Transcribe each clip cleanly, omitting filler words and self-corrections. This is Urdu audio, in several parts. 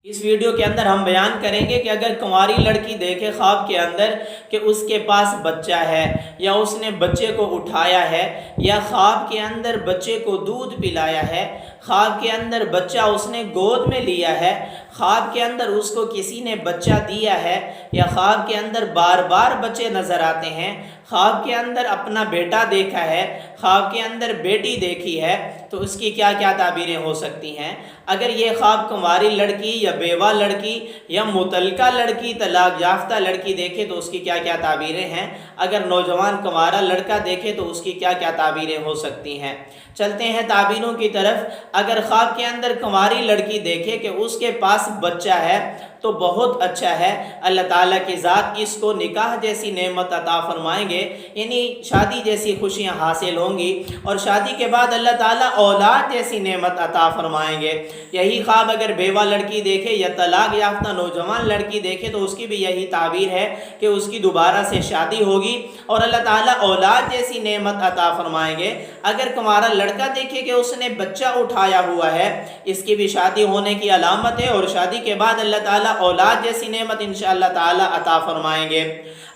اس ویڈیو کے اندر ہم بیان کریں گے کہ اگر کنواری لڑکی دیکھے خواب کے اندر کہ اس کے پاس بچہ ہے یا اس نے بچے کو اٹھایا ہے یا خواب کے اندر بچے کو دودھ پلایا ہے، خواب کے اندر بچہ اس نے گود میں لیا ہے، خواب کے اندر اس کو کسی نے بچہ دیا ہے، یا خواب کے اندر بار بار بچے نظر آتے ہیں، خواب کے اندر اپنا بیٹا دیکھا ہے، خواب کے اندر بیٹی دیکھی ہے، تو اس کی کیا کیا تعبیریں ہو سکتی ہیں۔ اگر یہ خواب کنواری لڑکی یا بیوہ لڑکی یا مطلقہ لڑکی، طلاق یافتہ لڑکی دیکھے تو اس کی کیا کیا تعبیریں ہیں، اگر نوجوان کنوارا لڑکا دیکھے تو اس کی کیا کیا تعبیریں ہو سکتی ہیں۔ چلتے ہیں تعبیروں کی طرف۔ اگر خواب کے اندر کنواری لڑکی دیکھے کہ اس کے پاس بچہ ہے تو بہت اچھا ہے، اللہ تعالیٰ کی ذات اس کو نکاح جیسی نعمت عطا فرمائیں گے، یعنی شادی جیسی خوشیاں حاصل ہوں گی، اور شادی کے بعد اللہ تعالیٰ اولاد جیسی نعمت عطا فرمائیں گے۔ یہی خواب اگر بیوہ لڑکی دیکھے یا طلاق یافتہ نوجوان لڑکی دیکھے تو اس کی بھی یہی تعبیر ہے کہ اس کی دوبارہ سے شادی ہوگی اور اللہ تعالیٰ اولاد جیسی نعمت عطا فرمائیں گے۔ اگر کنوارا لڑکا دیکھے کہ اس نے بچہ اٹھایا ہوا ہے، اس کی بھی شادی ہونے کی علامت ہے، اور شادی کے بعد اللہ تعالیٰ اولاد جیسی نعمت انشاءاللہ تعالیٰ عطا فرمائیں گے۔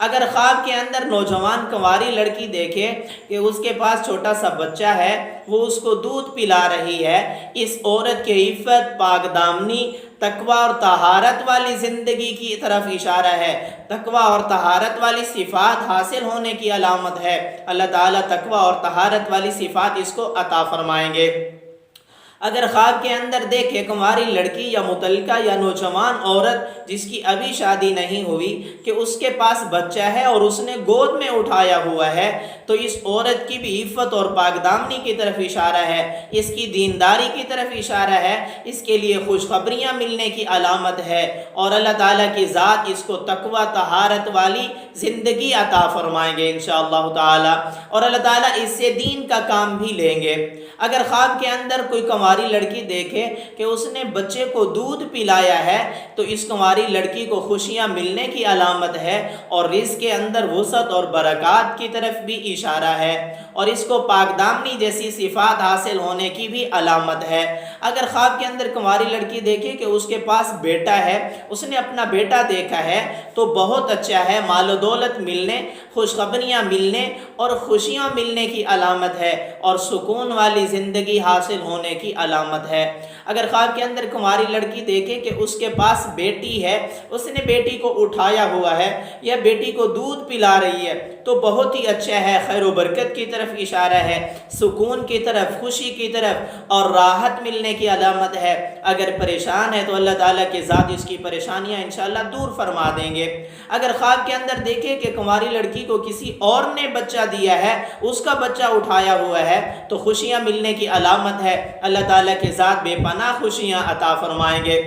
اگر خواب کے اندر نوجوان کنواری لڑکی دیکھے کہ اس کے پاس چھوٹا سا بچہ ہے، وہ اس کو دودھ پلا رہی ہے، اس عورت کے عفت، پاک دامنی، تقوی اور طہارت والی زندگی کی طرف اشارہ ہے، تقوی اور طہارت والی صفات حاصل ہونے کی علامت ہے۔ اللہ تعالیٰ تقوی اور طہارت والی صفات اس کو عطا فرمائیں گے۔ اگر خواب کے اندر دیکھے کنواری لڑکی یا مطلقہ یا نوجوان عورت جس کی ابھی شادی نہیں ہوئی کہ اس کے پاس بچہ ہے اور اس نے گود میں اٹھایا ہوا ہے، تو اس عورت کی بھی عفت اور پاک دامنی کی طرف اشارہ ہے، اس کی دینداری کی طرف اشارہ ہے، اس کے لیے خوشخبریاں ملنے کی علامت ہے، اور اللہ تعالیٰ کی ذات اس کو تقوی طہارت والی زندگی عطا فرمائیں گے انشاءاللہ تعالیٰ، اور اللہ تعالیٰ اس سے دین کا کام بھی لیں گے۔ اگر خواب کے اندر کوئی کنواری لڑکی دیکھے کہ اس نے بچے کو دودھ پلایا ہے تو اس کنواری لڑکی کو خوشیاں ملنے کی علامت ہے، اور رزق کے اندر وسعت اور برکات کی طرف بھی اشارہ ہے، اور اس کو پاک دامنی جیسی صفات حاصل ہونے کی بھی علامت ہے۔ اگر خواب کے اندر کنواری لڑکی دیکھے کہ اس کے پاس بیٹا ہے، اس نے اپنا بیٹا دیکھا ہے تو بہت اچھا ہے، مال و دولت ملنے، خوشخبریاں ملنے اور خوشیاں ملنے کی علامت ہے، اور سکون والی زندگی حاصل ہونے کی علامت ہے۔ اگر خواب کے اندر کنواری لڑکی دیکھے کہ اس کے پاس بیٹی ہے، اس نے بیٹی کو اٹھایا ہوا ہے یا بیٹی کو دودھ پلا رہی ہے تو بہت ہی اچھا ہے، خیر و برکت کی طرف اشارہ ہے، سکون کی طرف، خوشی کی طرف اور راحت ملنے کی علامت ہے۔ اگر پریشان ہے تو اللہ تعالیٰ کی ذات اس کی پریشانیاں انشاءاللہ دور فرما دیں گے۔ اگر خواب کے اندر دیکھے کہ کنواری لڑکی کو کسی اور نے بچہ دیا ہے، اس کا بچہ اٹھایا ہوا ہے تو خوشیاں ملنے کی علامت ہے، اللہ تعالیٰ کی ذات بے پناہ خوشیاں عطا فرمائیں گے۔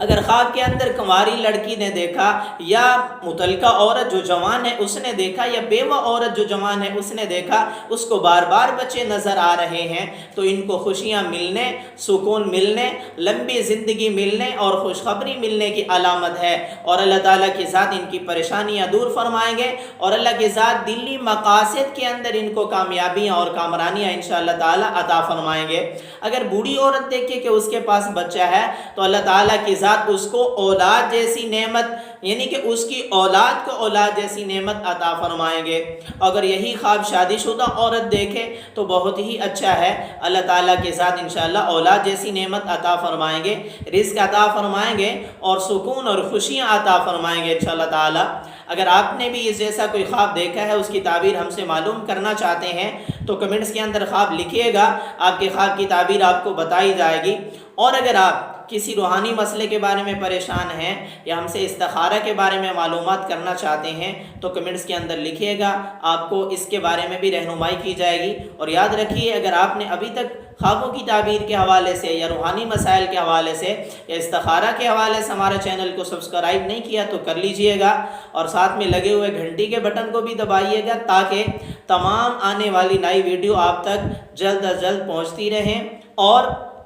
اگر خواب کے اندر کنواری لڑکی نے دیکھا یا مطلقہ عورت جو جوان ہے اس نے دیکھا یا بیوہ عورت جو جوان ہے اس نے دیکھا، اس کو بار بار بچے نظر آ رہے ہیں، تو ان کو خوشیاں ملنے، سکون ملنے، لمبی زندگی ملنے اور خوشخبری ملنے کی علامت ہے، اور اللہ تعالیٰ کی ذات ان کی پریشانیاں دور فرمائیں گے، اور اللہ کی ذات دلی مقاصد کے اندر ان کو کامیابیاں اور کامرانیاں انشاءاللہ تعالیٰ عطا فرمائیں گے۔ اگر بوڑھی عورت دیکھے کہ اس کے پاس بچہ ہے تو اللہ تعالیٰ کی ذات اس کو اولاد جیسی نعمت، یعنی کہ اس کی اولاد کو اولاد جیسی نعمت عطا فرمائیں گے۔ اگر یہی خواب شادی شدہ عورت دیکھے تو بہت ہی اچھا ہے، اللہ تعالیٰ کے ذات انشاءاللہ اولاد جیسی نعمت عطا فرمائیں گے، رزق عطا فرمائیں گے اور سکون اور خوشیاں عطا فرمائیں گے انشاءاللہ تعالیٰ۔ اگر آپ نے بھی اس جیسا کوئی خواب دیکھا ہے، اس کی تعبیر ہم سے معلوم کرنا چاہتے ہیں تو کمنٹس کے اندر خواب لکھیے گا، آپ کے خواب کی تعبیر آپ کو بتائی جائے گی۔ اور اگر آپ کسی روحانی مسئلے کے بارے میں پریشان ہیں یا ہم سے استخارہ کے بارے میں معلومات کرنا چاہتے ہیں تو کمنٹس کے اندر لکھیے گا، آپ کو اس کے بارے میں بھی رہنمائی کی جائے گی۔ اور یاد رکھیے، اگر آپ نے ابھی تک خوابوں کی تعبیر کے حوالے سے یا روحانی مسائل کے حوالے سے یا استخارہ کے حوالے سے ہمارے چینل کو سبسکرائب نہیں کیا تو کر لیجئے گا، اور ساتھ میں لگے ہوئے گھنٹی کے بٹن کو بھی دبائیے گا تاکہ تمام آنے والی نئی ویڈیو آپ تک جلد از جلد پہنچتی رہیں اور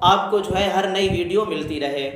آپ کو ہر نئی ویڈیو ملتی رہے۔